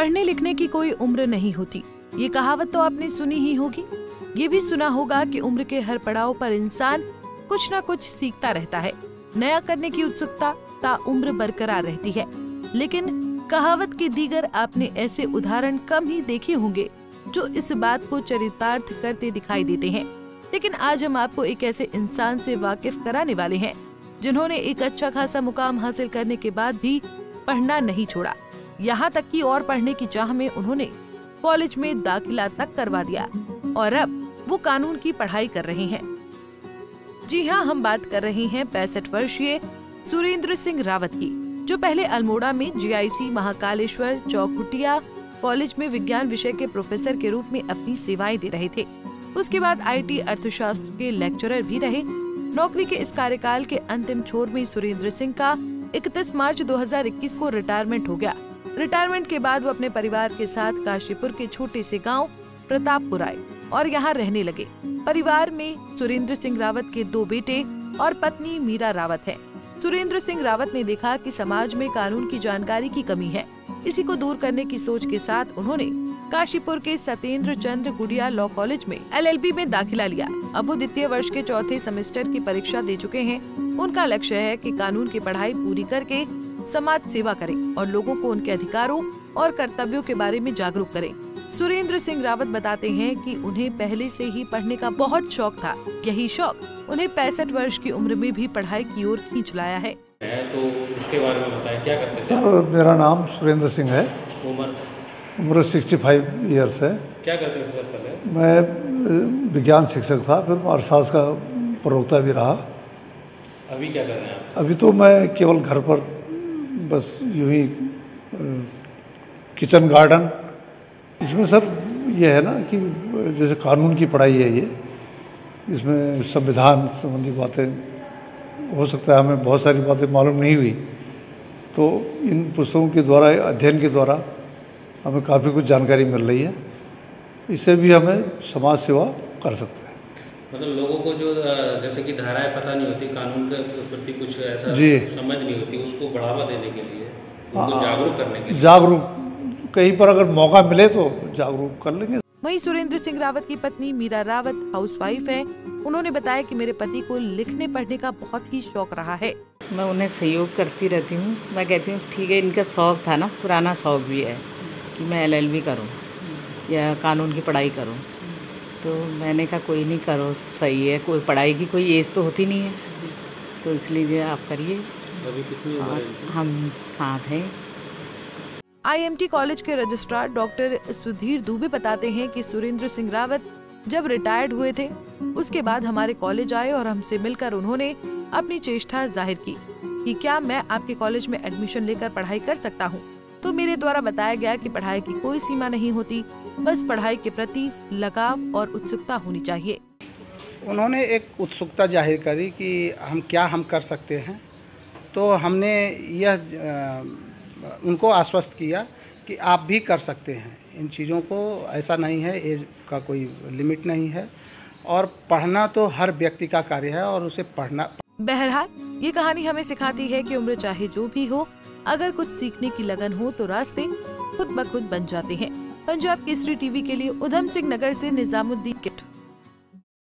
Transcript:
पढ़ने लिखने की कोई उम्र नहीं होती, ये कहावत तो आपने सुनी ही होगी। ये भी सुना होगा कि उम्र के हर पड़ाव पर इंसान कुछ न कुछ सीखता रहता है। नया करने की उत्सुकता ताउम्र बरकरार रहती है। लेकिन कहावत की दीगर आपने ऐसे उदाहरण कम ही देखे होंगे जो इस बात को चरितार्थ करते दिखाई देते हैं। लेकिन आज हम आपको एक ऐसे इंसान से वाकिफ कराने वाले हैं जिन्होंने एक अच्छा खासा मुकाम हासिल करने के बाद भी पढ़ना नहीं छोड़ा। यहाँ तक कि और पढ़ने की चाह में उन्होंने कॉलेज में दाखिला तक करवा दिया और अब वो कानून की पढ़ाई कर रहे हैं। जी हाँ, हम बात कर रहे हैं 65 वर्षीय सुरेंद्र सिंह रावत की, जो पहले अल्मोड़ा में GIC महाकालेश्वर चौखुटिया कॉलेज में विज्ञान विषय के प्रोफेसर के रूप में अपनी सेवाएं दे रहे थे। उसके बाद IT अर्थशास्त्र के लेक्चरर भी रहे। नौकरी के इस कार्यकाल के अंतिम छोर में सुरेंद्र सिंह का 31 मार्च 2021 को रिटायरमेंट हो गया। रिटायरमेंट के बाद वो अपने परिवार के साथ काशीपुर के छोटे से गांव प्रतापपुर आए और यहाँ रहने लगे। परिवार में सुरेंद्र सिंह रावत के 2 बेटे और पत्नी मीरा रावत है। सुरेंद्र सिंह रावत ने देखा कि समाज में कानून की जानकारी की कमी है। इसी को दूर करने की सोच के साथ उन्होंने काशीपुर के सत्येंद्र चंद्र गुड़िया लॉ कॉलेज में LLB में दाखिला लिया। अब वो द्वितीय वर्ष के चौथे सेमेस्टर की परीक्षा दे चुके हैं। उनका लक्ष्य है कि कानून की पढ़ाई पूरी करके समाज सेवा करें और लोगों को उनके अधिकारों और कर्तव्यों के बारे में जागरूक करें। सुरेंद्र सिंह रावत बताते हैं कि उन्हें पहले से ही पढ़ने का बहुत शौक था। यही शौक उन्हें 65 वर्ष की उम्र में भी पढ़ाई की ओर खींच लाया है। तो इसके बारे में बताएं, क्या करते हैं? सर, मेरा नाम सुरेंद्र सिंह है। उम्र 65 ईयर्स है। क्या करते हैं सर? पहले मैं विज्ञान शिक्षक था, फिर अर्थशास्त्र का प्रवक्ता भी रहा। अभी क्या कर रहे हैं आप? अभी तो मैं केवल घर पर बस यूँ ही किचन गार्डन। इसमें सर ये है ना कि जैसे कानून की पढ़ाई है ये, इसमें संविधान संबंधी बातें, हो सकता है हमें बहुत सारी बातें मालूम नहीं हुई, तो इन पुस्तकों के द्वारा, अध्ययन के द्वारा हमें काफ़ी कुछ जानकारी मिल रही है। इससे भी हमें समाज सेवा कर सकते हैं। मतलब लोगों को जो जैसे कि धाराएं पता नहीं होती, कानून के प्रति कुछ ऐसा जी समझ नहीं होती, उसको बढ़ावा देने के लिए, उनको जागरूक करने के लिए, जागरूक कहीं पर अगर मौका मिले तो जागरूक कर लेंगे। वहीं सुरेंद्र सिंह रावत की पत्नी मीरा रावत हाउसवाइफ है। उन्होंने बताया कि मेरे पति को लिखने पढ़ने का बहुत ही शौक रहा है। मैं उन्हें सहयोग करती रहती हूँ। मैं कहती हूँ ठीक है, इनका शौक था ना, पुराना शौक भी है कि मैं LLB करूँ या कानून की पढ़ाई करूँ। तो मैंने कहा कोई नहीं, करो, सही है, कोई पढ़ाई की कोई एज तो होती नहीं है, तो इसलिए आप करिए। अभी कितनी उम्र है? हम साथ हैं। IMT कॉलेज के रजिस्ट्रार डॉक्टर सुधीर दुबे बताते हैं कि सुरेंद्र सिंह रावत जब रिटायर्ड हुए थे, उसके बाद हमारे कॉलेज आए और हमसे मिलकर उन्होंने अपनी चेष्टा जाहिर की कि क्या मैं आपके कॉलेज में एडमिशन लेकर पढ़ाई कर सकता हूं। तो मेरे द्वारा बताया गया कि पढ़ाई की कोई सीमा नहीं होती, बस पढ़ाई के प्रति लगाव और उत्सुकता होनी चाहिए। उन्होंने एक उत्सुकता जाहिर करी कि हम कर सकते हैं, तो हमने यह उनको आश्वस्त किया कि आप भी कर सकते हैं इन चीज़ों को। ऐसा नहीं है, एज का कोई लिमिट नहीं है, और पढ़ना तो हर व्यक्ति का कार्य है और उसे पढ़ना। बहरहाल ये कहानी हमें सिखाती है कि उम्र चाहे जो भी हो, अगर कुछ सीखने की लगन हो तो रास्ते खुद ब खुद बन जाते हैं। पंजाब केसरी TV के लिए उधम सिंह नगर से निजामुद्दीन।